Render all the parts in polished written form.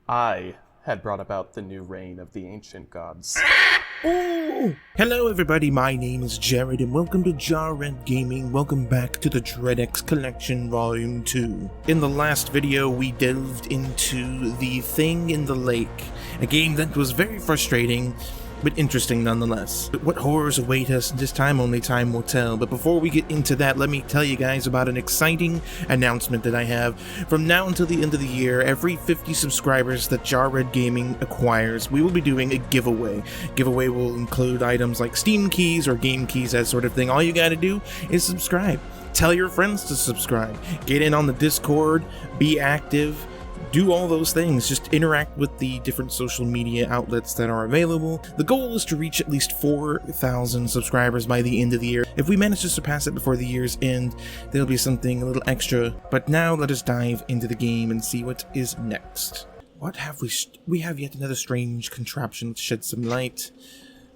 I had brought about the new reign of the ancient gods. Oh! Hello everybody, my name is Jared and welcome to Red Gaming. Welcome back to the DreadX Collection Volume 2. In the last video, we delved into The Thing in the Lake, a game that was very frustrating, but interesting nonetheless. But what horrors await us this time, only time will tell. But before we get into that, let me tell you guys about an exciting announcement that I have. From now until the end of the year, every 50 subscribers that Red Gaming acquires, we will be doing a giveaway. Giveaway will include items like Steam keys or game keys, that sort of thing. All you gotta do is subscribe. Tell your friends to subscribe. Get in on the Discord, be active. Do all those things, just interact with the different social media outlets that are available. The goal is to reach at least 4,000 subscribers by the end of the year. If we manage to surpass it before the year's end, there'll be something a little extra. But now let us dive into the game and see what is next. What have we? We have yet another strange contraption. Let's shed some light.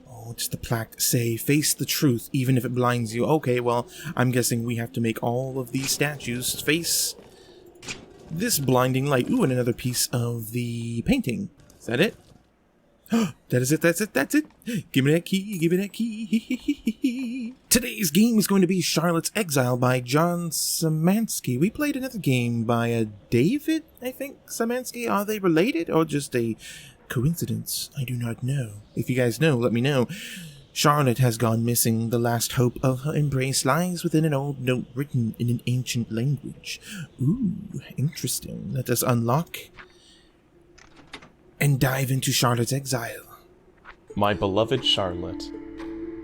Oh, it's the plaque say, face the truth, even if it blinds you. Okay, well, I'm guessing we have to make all of these statues face this blinding light. Ooh, and another piece of the painting. Is that it? That is it, that's it, that's it. Give me that key, give me that key. Today's game is going to be Charlotte's Exile by John Szymanski. We played another game by David, I think, Szymanski. Are they related or just a coincidence? I do not know. If you guys know, let me know. Charlotte has gone missing. The last hope of her embrace lies within an old note written in an ancient language. Ooh, interesting. Let us unlock and dive into Charlotte's Exile. My beloved Charlotte,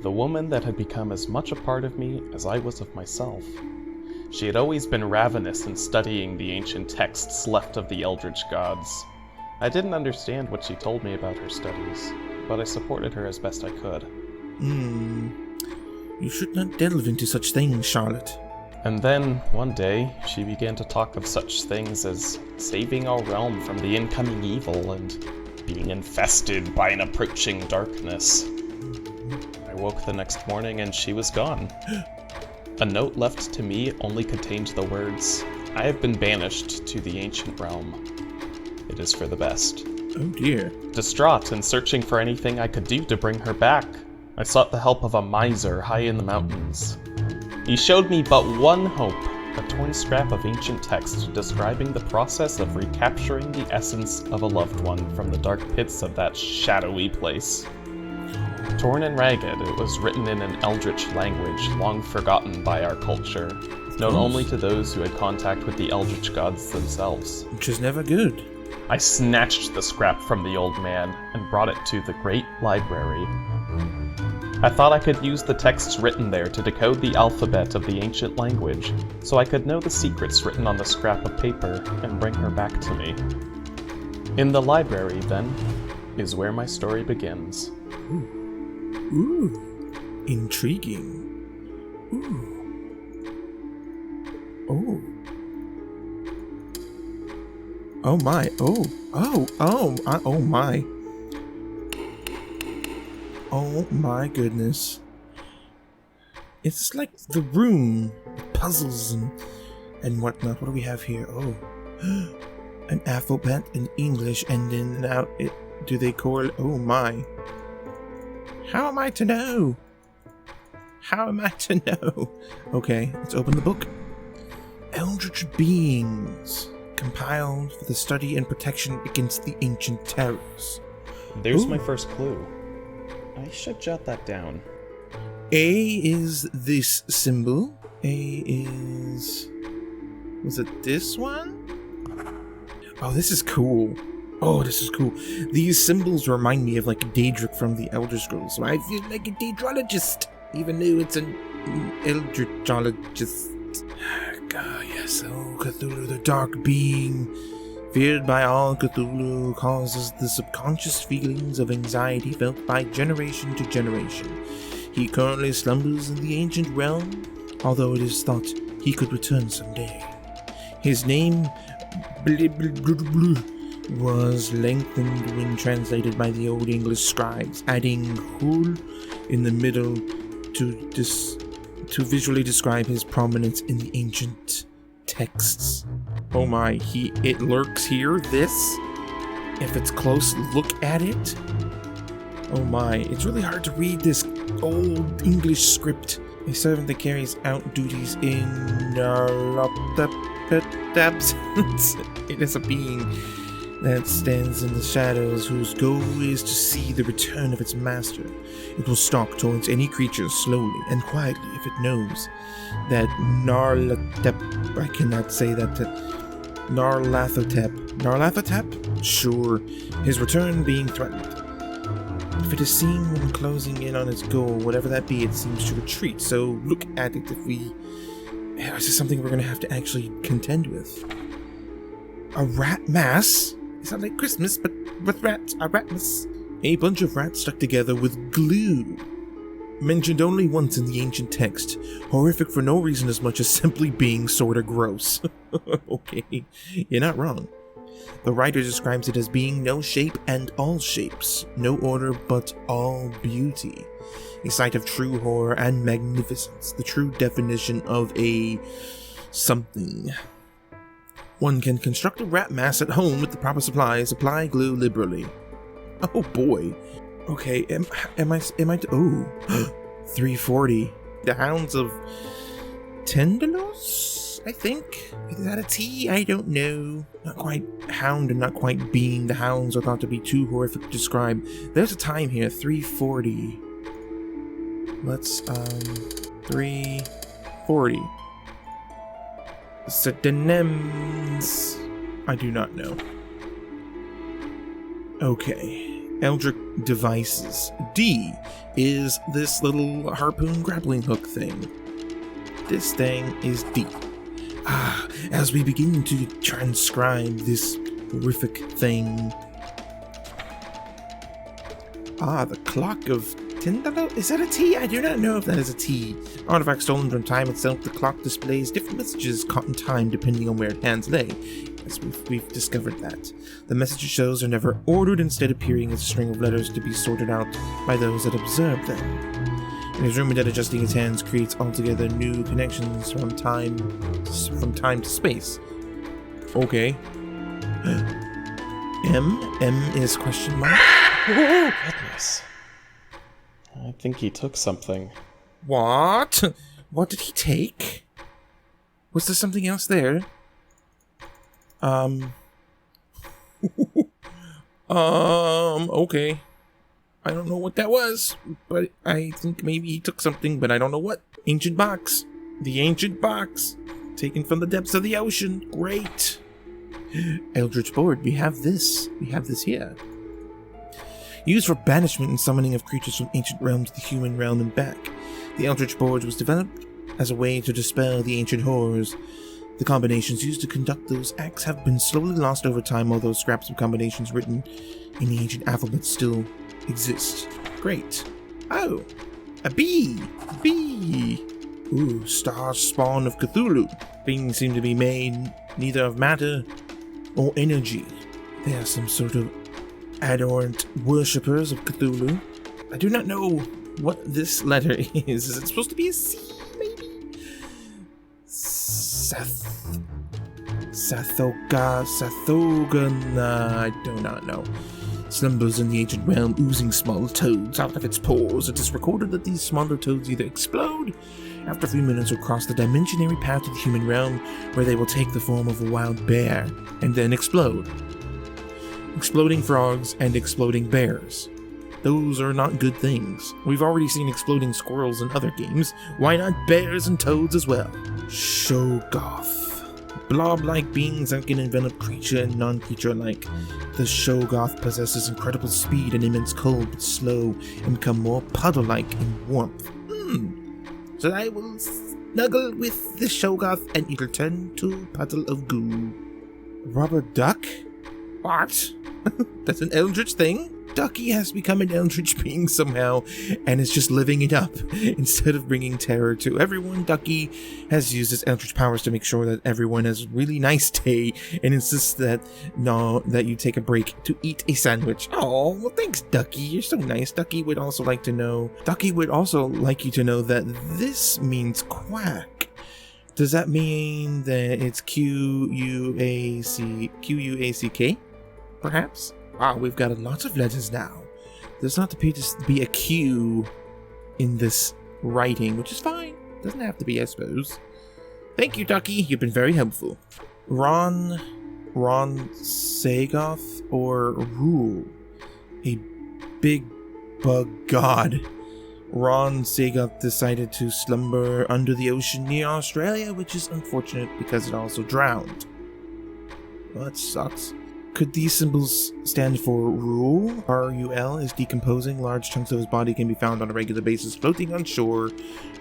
the woman that had become as much a part of me as I was of myself. She had always been ravenous in studying the ancient texts left of the Eldritch gods. I didn't understand what she told me about her studies, but I supported her as best I could. You should not delve into such things, Charlotte. And then, one day, she began to talk of such things as saving our realm from the incoming evil and being infested by an approaching darkness. I woke the next morning and she was gone. A note left to me only contained the words, "I have been banished to the ancient realm. It is for the best." Oh dear. Distraught and searching for anything I could do to bring her back, I sought the help of a miser high in the mountains. He showed me but one hope, a torn scrap of ancient text describing the process of recapturing the essence of a loved one from the dark pits of that shadowy place. Torn and ragged, it was written in an Eldritch language long forgotten by our culture, known only to those who had contact with the Eldritch gods themselves. Which is never good. I snatched the scrap from the old man and brought it to the great library. I thought I could use the texts written there to decode the alphabet of the ancient language, so I could know the secrets written on the scrap of paper and bring her back to me. In the library, then, is where my story begins. Ooh. Intriguing. Ooh. Oh. Oh my, oh my. Oh my goodness. It's like the room, puzzles and whatnot. What do we have here? Oh, an alphabet in English and then now do they correlate? Oh my. How am I to know? How am I to know? Okay, let's open the book. Eldritch beings. Compiled for the study and protection against the ancient terrors. There's Ooh. my first clue. I should jot that down. A is this symbol. A is... Was it this one? Oh, this is cool. Oh, this is cool. These symbols remind me of like Daedric from the Elder Scrolls, so I feel like a Daedrologist, even though it's an Eldritchologist. Ah, yes, oh, Cthulhu, the dark being, feared by all Cthulhu, causes the subconscious feelings of anxiety felt by generation to generation. He currently slumbers in the ancient realm, although it is thought he could return someday. His name was lengthened when translated by the Old English scribes, adding hul in the middle to visually describe his prominence in the ancient texts. Oh my, it lurks here, this? if it's close look at it. Oh my, it's really hard to read this old English script. A servant that carries out duties in absence. It is a being that stands in the shadows, whose goal is to see the return of its master. It will stalk towards any creature slowly and quietly if it knows that Narlathotep, I cannot say that, Narlathotep? Sure, his return being threatened. If it is seen when closing in on its goal, whatever that be, it seems to retreat, so look at it if we... Is this something we're going to have to actually contend with? A rat mass? It's not like Christmas, but with rats, a ratmas. A bunch of rats stuck together with glue. Mentioned only once in the ancient text. Horrific for no reason as much as simply being sorta gross. Okay, you're not wrong. The writer describes it as being no shape and all shapes, no order but all beauty. A sight of true horror and magnificence, the true definition of a something. One can construct a rat mass at home with the proper supplies, apply glue liberally. Oh boy. Okay, am I, oh, 340. The Hounds of Tendalos, I think? Is that a T? I don't know. Not quite hound and not quite being. The hounds are thought to be too horrific to describe. There's a time here, 340. Let's, 340. Synonyms. I do not know. Okay. Eldritch devices. D is this little harpoon grappling hook thing. This thing is D. As we begin to transcribe this horrific thing. The clock of Tyndall? Is that a T? I do not know if that is a T. Artifact stolen from time itself, the clock displays different messages caught in time depending on where hands lay. Yes, we've discovered that. The messages shows are never ordered, instead appearing as a string of letters to be sorted out by those that observe them. It is rumored that adjusting its hands creates altogether new connections from time to space. Okay. M is question mark? Oh, goodness. I think he took something. What? What did he take? Was there something else there? Okay. I don't know what that was, but I think maybe he took something, but I don't know what. Ancient box. The ancient box. Taken from the depths of the ocean. Great. Eldritch board. We have this. We have this here. Used for banishment and summoning of creatures from ancient realms to the human realm and back. The Eldritch board was developed as a way to dispel the ancient horrors. The combinations used to conduct those acts have been slowly lost over time, although scraps of combinations written in the ancient alphabet still exist. Great. Oh, a bee. Bee. Ooh, star spawn of Cthulhu. Things seem to be made neither of matter or energy. They are some sort of adorant worshippers of Cthulhu. I do not know what this letter is. Is it supposed to be a C, maybe? Sathogan, I do not know. Slumbers in the ancient realm, oozing small toads out of its pores. It is recorded that these smaller toads either explode after a few minutes or cross the dimensionary path to the human realm, where they will take the form of a wild bear and then explode. Exploding frogs and exploding bears. Those are not good things. We've already seen exploding squirrels in other games. Why not bears and toads as well? Shoggoth. Blob-like beings that can envelop creature and non-creature alike. The Shoggoth possesses incredible speed and immense cold, but slow, and become more puddle-like in warmth. So I will snuggle with the Shoggoth and it'll turn to a puddle of goo. Rubber duck? What? That's an eldritch thing? Ducky has become an eldritch being somehow, and is just living it up. Instead of bringing terror to everyone, Ducky has used his eldritch powers to make sure that everyone has a really nice day, and insists that you take a break to eat a sandwich. Oh, well thanks, Ducky. You're so nice. Ducky would also like you to know that this means quack. Does that mean that it's Q-U-A-C-K? Perhaps? Wow, we've got lots of letters now. There's not appear to be a Q in this writing, which is fine. Doesn't have to be, I suppose. Thank you, Ducky. You've been very helpful. Ron Sagoth or Rule? A big bug god. Ron Sagoth decided to slumber under the ocean near Australia, which is unfortunate because it also drowned. Well, that sucks. Could these symbols stand for Rule? R-U-L is decomposing. Large chunks of his body can be found on a regular basis floating on shore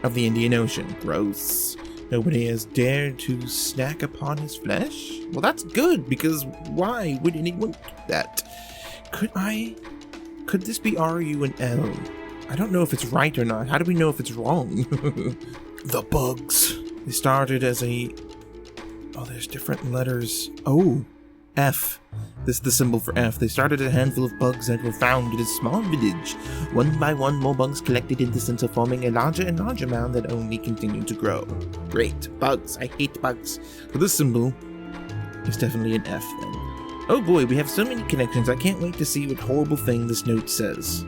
of the Indian Ocean. Gross. Nobody has dared to snack upon his flesh? Well, that's good, because why would anyone do that? Could this be R-U-L? I don't know if it's right or not. How do we know if it's wrong? The bugs. They started as a... Oh, there's different letters. Oh, F. This is the symbol for F. They started a handful of bugs that were found in a small village. One by one, more bugs collected in the center, forming a larger and larger mound that only continued to grow. Great. Bugs. I hate bugs. So this symbol is definitely an F then. Oh boy, we have so many connections. I can't wait to see what horrible thing this note says.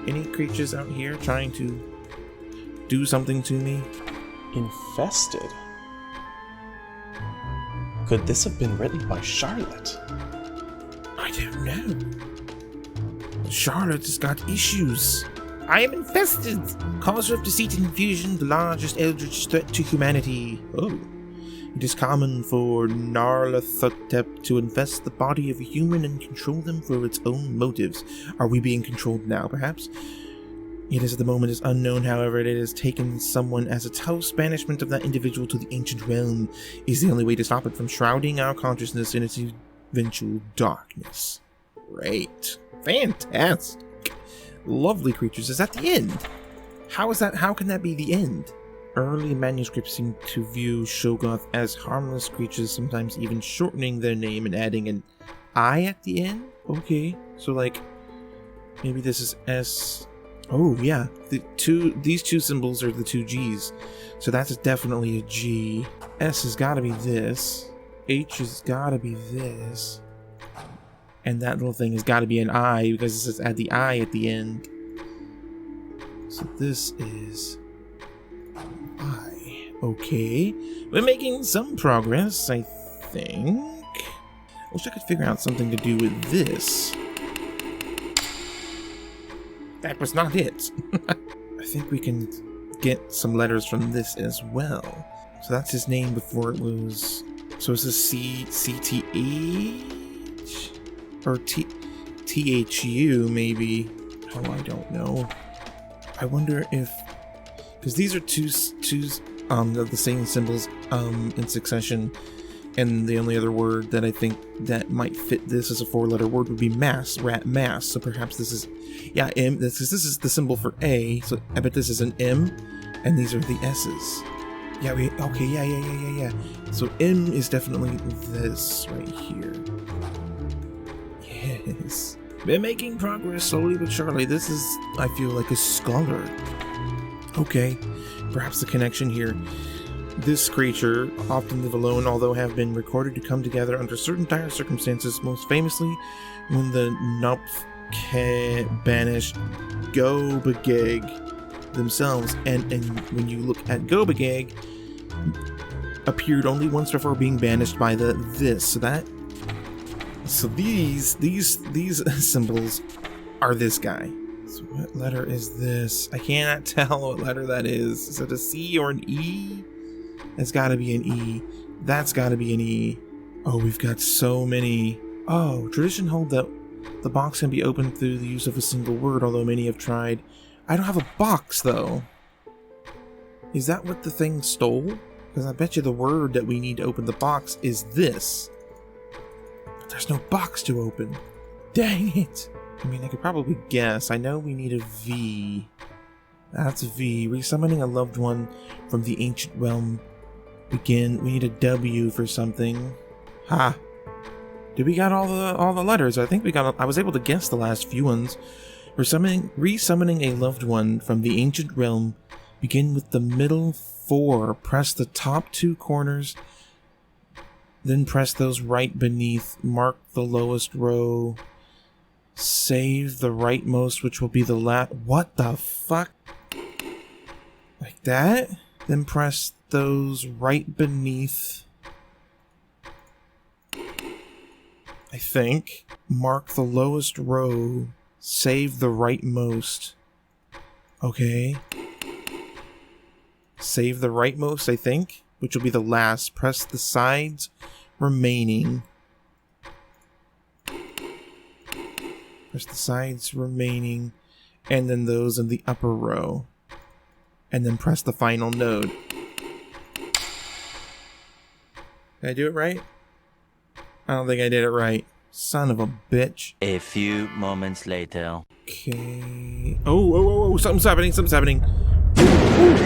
Any creatures out here trying to do something to me? Infested? Could this have been written by Charlotte? I don't know. Charlotte has got issues. I am infested! Causer of deceit and confusion, the largest eldritch threat to humanity. Oh. It is common for Nyarlathotep to infest the body of a human and control them for its own motives. Are we being controlled now, perhaps? It is at the moment is unknown, however, it has taken someone as its host. Banishment of that individual to the ancient realm is the only way to stop it from shrouding our consciousness in its eventual darkness. Great. Fantastic. Lovely creatures. Is that the end? How can that be the end? Early manuscripts seem to view Shoggoth as harmless creatures, sometimes even shortening their name and adding an I at the end? Okay. So like, maybe this is S... Oh, yeah. These two symbols are the two G's. So that's definitely a G. S has got to be this. H has got to be this. And that little thing has got to be an I, because it says add the I at the end. So this is I. Okay. We're making some progress, I think. I wish I could figure out something to do with this. That was not it. I think we can get some letters from this as well. So that's his name before it was... So is this C-T-H? Or T-H-U, maybe? Oh, I don't know. I wonder if... Because these are two of the same symbols in succession. And the only other word that I think that might fit this as a four-letter word would be mass, mass. So perhaps this is, yeah, M. This is the symbol for A. So I bet this is an M, and these are the S's. Yeah, okay, yeah. So M is definitely this right here. Yes, we're making progress slowly but surely. This is, I feel like, a scholar. Okay, perhaps the connection here. This creature often live alone, although have been recorded to come together under certain dire circumstances, most famously when the Nupf banished Gobageg themselves, and when you look at Gobageg, appeared only once before being banished by this. So these symbols are this guy. So what letter is this? I cannot tell what letter that is. Is it a C or an E? It's gotta be an E. That's gotta be an E. Oh, we've got so many. Oh, tradition hold that the box can be opened through the use of a single word, although many have tried. I don't have a box, though. Is that what the thing stole? Because I bet you the word that we need to open the box is this. But there's no box to open. Dang it. I mean, I could probably guess. I know we need a V. That's a V. Resummoning a loved one from the ancient realm. Begin. We need a W for something. Ha! Did we got all the letters? I think we got. I was able to guess the last few ones. Resummoning a loved one from the ancient realm. Begin with the middle four. Press the top two corners. Then press those right beneath, mark the lowest row, save the rightmost, which will be the last. What the fuck? Like that? Then press those right beneath, I think. Mark the lowest row, save the rightmost. Okay. Save the rightmost, I think, which will be the last. Press the sides remaining. Press the sides remaining, and then those in the upper row. And then press the final node. Did I do it right? I don't think I did it right. Son of a bitch. A few moments later. Okay. Oh, something's happening, something's happening. Ooh.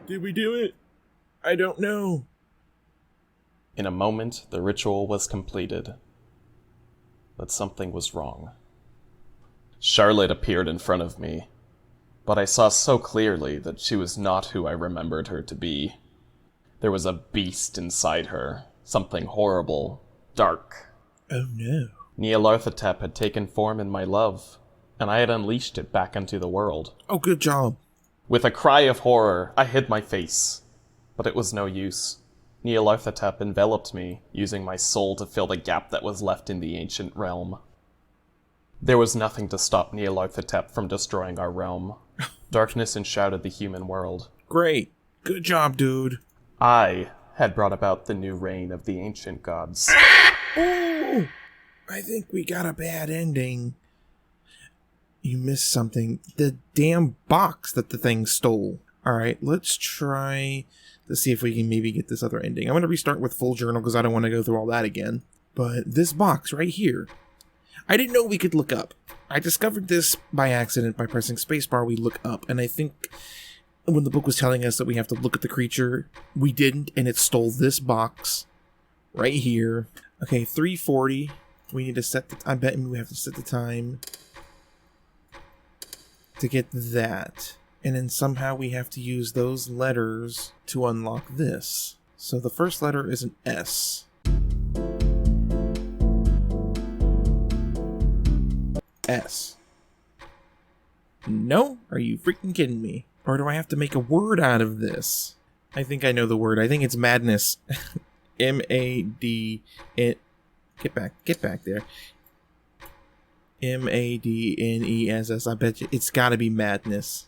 Did we do it? I don't know. In a moment, the ritual was completed. But something was wrong. Charlotte appeared in front of me, but I saw so clearly that she was not who I remembered her to be. There was a beast inside her, something horrible, dark. Oh no. Nyarlathotep had taken form in my love, and I had unleashed it back into the world. Oh, good job. With a cry of horror, I hid my face, but it was no use. Nyarlathotep enveloped me, using my soul to fill the gap that was left in the ancient realm. There was nothing to stop Nyarlathotep from destroying our realm. Darkness enshrouded the human world. Great. Good job, dude. I had brought about the new reign of the ancient gods. Oh! I think we got a bad ending. You missed something. The damn box that the thing stole. Alright, let's try to see if we can maybe get this other ending. I'm going to restart with full journal because I don't want to go through all that again. But this box right here, I didn't know we could look up. I discovered this by accident by pressing spacebar. We look up, and I think when the book was telling us that we have to look at the creature, we didn't, and it stole this box right here. Okay, 3:40. We need to set the... I bet we have to set the time to get that. And then somehow we have to use those letters to unlock this. So the first letter is an S. S. No? Are you freaking kidding me? Or do I have to make a word out of this? I think I know the word. I think it's madness. M-A-D... Get back there. M-A-D-N-E-S-S. I bet you it's gotta be madness.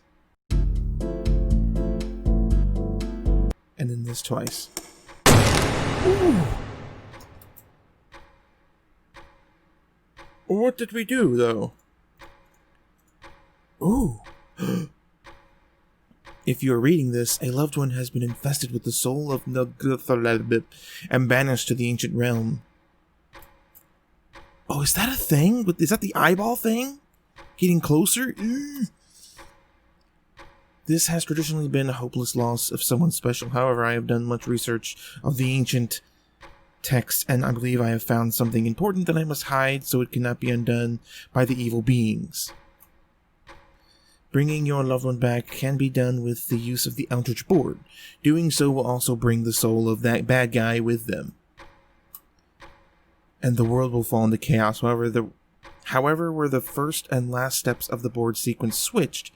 And then this twice. Ooh. What did we do, though? Ooh. If you are reading this, a loved one has been infested with the soul of Nyarlathotep and banished to the ancient realm. Oh, is that a thing? Is that the eyeball thing? Getting closer? This has traditionally been a hopeless loss of someone special. However, I have done much research of the ancient text, and I believe I have found something important that I must hide so it cannot be undone by the evil beings. Bringing your loved one back can be done with the use of the Eldritch board. Doing so will also bring the soul of that bad guy with them. And the world will fall into chaos. However, were the first and last steps of the board sequence switched,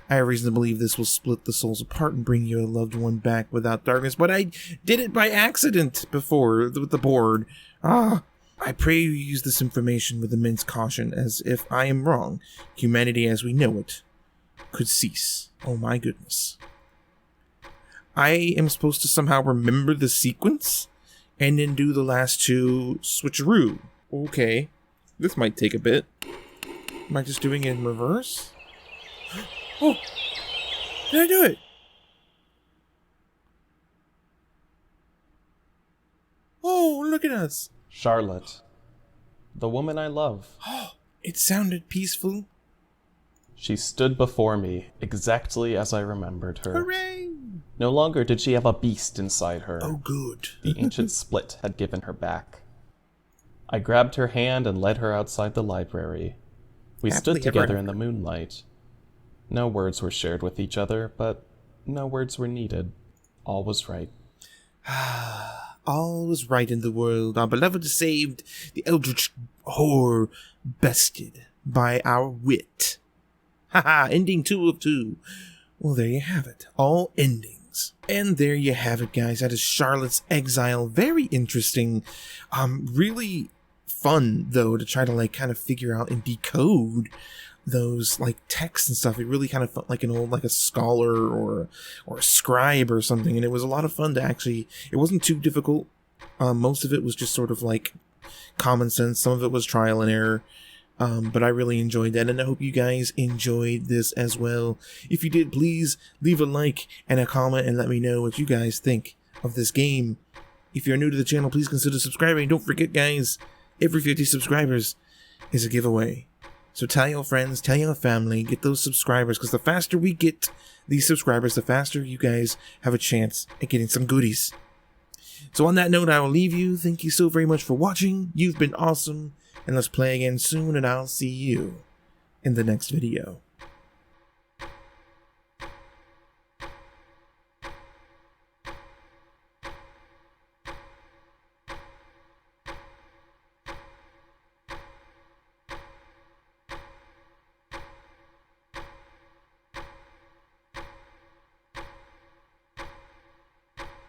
I have reason to believe this will split the souls apart and bring your loved one back without darkness. But I did it by accident before with the board. I pray you use this information with immense caution, as if I am wrong, humanity as we know it could cease. Oh my goodness. I am supposed to somehow remember the sequence and then do the last two switcheroo. Okay. This might take a bit. Am I just doing it in reverse? Oh! Did I do it? Oh, look at us! Charlotte, the woman I love. Oh, it sounded peaceful. She stood before me exactly as I remembered her. Hooray! No longer did she have a beast inside her. Oh, good. The ancient split had given her back. I grabbed her hand and led her outside the library. We stood together in the moonlight. No words were shared with each other, but no words were needed. All was right. All was right in the world. Our beloved is saved, the Eldritch horror bested by our wit. Haha, ending 2 of 2. Well, there you have it. All endings. And there you have it, guys. That is Charlotte's Exile. Very interesting. Really fun, though, to try to, like, kind of figure out and decode those, like, texts and stuff. It really kind of felt like an old, like, a scholar or a scribe or something. And it was a lot of fun to actually... It wasn't too difficult. Most of it was just sort of, like, common sense. Some of it was trial and error. But I really enjoyed that, and I hope you guys enjoyed this as well. If you did, please leave a like and a comment and let me know what you guys think of this game. If you're new to the channel, please consider subscribing. Don't forget, guys, every 50 subscribers is a giveaway. So tell your friends, tell your family, get those subscribers, because the faster we get these subscribers, the faster you guys have a chance at getting some goodies. So on that note, I will leave you. Thank you so very much for watching. You've been awesome. And let's play again soon, and I'll see you in the next video.